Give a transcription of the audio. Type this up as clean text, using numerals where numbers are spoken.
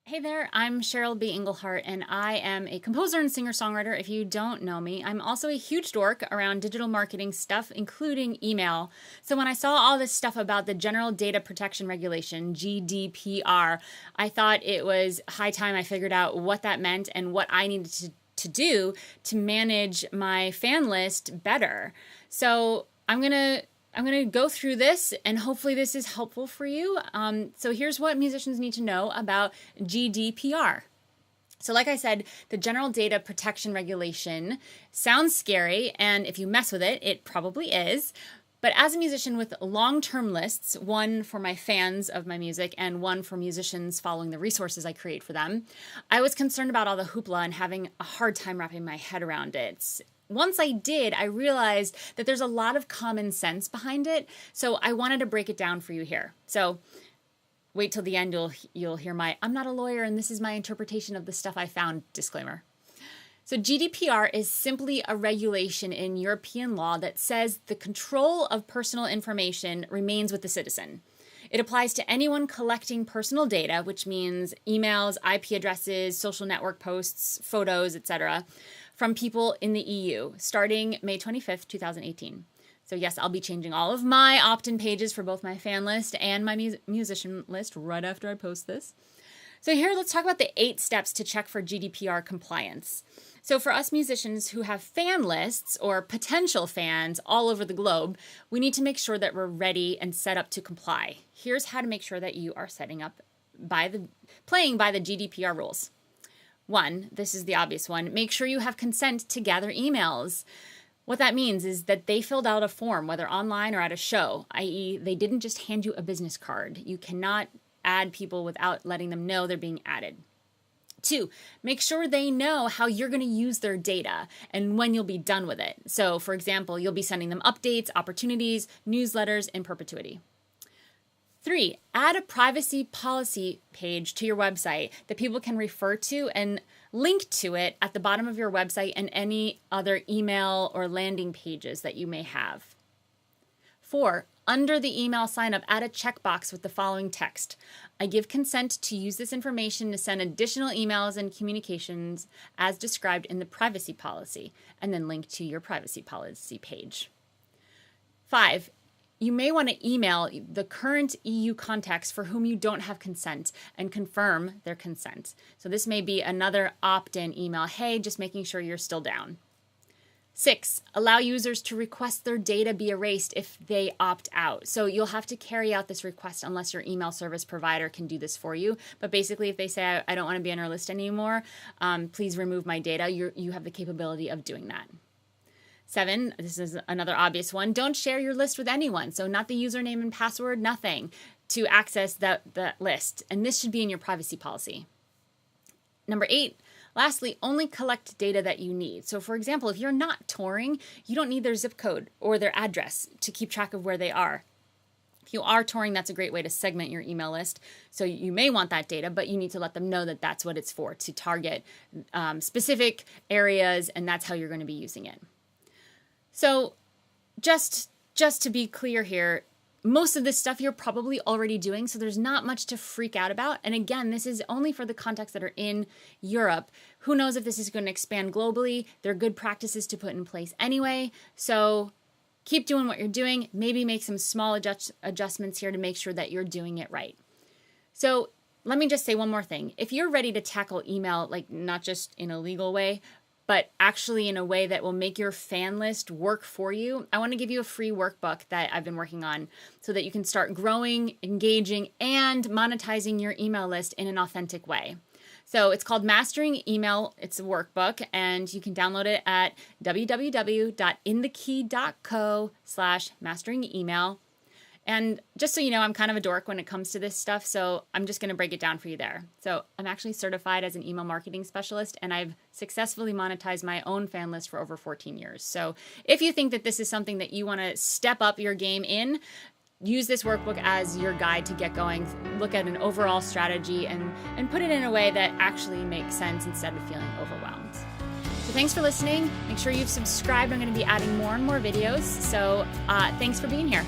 Hey there, I'm Cheryl B. Englehart, and I am a composer and singer-songwriter if you don't know me. I'm also a huge dork around digital marketing stuff, including email. So when I saw all this stuff about the General Data Protection Regulation, GDPR, I thought it was high time I figured out what that meant and what I needed to do to manage my fan list better. So I'm gonna go through this, and hopefully this is helpful for you. So here's what musicians need to know about GDPR. So like I said, the General Data Protection Regulation sounds scary, and if you mess with it, it probably is. But as a musician with long-term lists, one for my fans of my music and one for musicians following the resources I create for them, I was concerned about all the hoopla and having a hard time wrapping my head around it. Once I did, I realized that there's a lot of common sense behind it, so I wanted to break it down for you here. So wait till the end, you'll hear my "I'm not a lawyer and this is my interpretation of the stuff I found" disclaimer. So GDPR is simply a regulation in European law that says the control of personal information remains with the citizen. It applies to anyone collecting personal data, which means emails, IP addresses, social network posts, photos, etc., from people in the EU, starting May 25th, 2018. So yes, I'll be changing all of my opt-in pages for both my fan list and my musician list right after I post this. So here, let's talk about the 8 steps to check for GDPR compliance. So for us musicians who have fan lists or potential fans all over the globe, we need to make sure that we're ready and set up to comply. Here's how to make sure that you are playing by the GDPR rules. 1, this is the obvious one, make sure you have consent to gather emails. What that means is that they filled out a form, whether online or at a show, i.e. they didn't just hand you a business card. You cannot add people without letting them know they're being added. 2, make sure they know how you're going to use their data and when you'll be done with it. So, for example, you'll be sending them updates, opportunities, newsletters, in perpetuity. 3, add a privacy policy page to your website that people can refer to and link to it at the bottom of your website and any other email or landing pages that you may have. 4, under the email sign-up, add a checkbox with the following text. I give consent to use this information to send additional emails and communications as described in the privacy policy, and then link to your privacy policy page. 5, you may want to email the current EU contacts for whom you don't have consent and confirm their consent. So this may be another opt-in email. Hey, just making sure you're still down. 6, allow users to request their data be erased if they opt out. So you'll have to carry out this request unless your email service provider can do this for you. But basically, if they say, I don't want to be on our list anymore, please remove my data, you have the capability of doing that. 7, this is another obvious one, don't share your list with anyone. So not the username and password, nothing to access that list. And this should be in your privacy policy. Number 8, lastly, only collect data that you need. So for example, if you're not touring, you don't need their zip code or their address to keep track of where they are. If you are touring, that's a great way to segment your email list. So you may want that data, but you need to let them know that that's what it's for, to target specific areas, and that's how you're going to be using it. So just to be clear here, most of this stuff you're probably already doing, so there's not much to freak out about. And again, this is only for the contacts that are in Europe. Who knows if this is going to expand globally? They're good practices to put in place anyway. So keep doing what you're doing. Maybe make some small adjustments here to make sure that you're doing it right. So let me just say one more thing. If you're ready to tackle email, like not just in a legal way, but actually in a way that will make your fan list work for you, I want to give you a free workbook that I've been working on so that you can start growing, engaging, and monetizing your email list in an authentic way. So it's called Mastering Email. It's a workbook, and you can download it at www.inthekey.co/masteringemail. And just so you know, I'm kind of a dork when it comes to this stuff, so I'm just going to break it down for you there. So I'm actually certified as an email marketing specialist, and I've successfully monetized my own fan list for over 14 years. So if you think that this is something that you want to step up your game in, use this workbook as your guide to get going. Look at an overall strategy and put it in a way that actually makes sense instead of feeling overwhelmed. So thanks for listening. Make sure you've subscribed. I'm going to be adding more and more videos. So thanks for being here.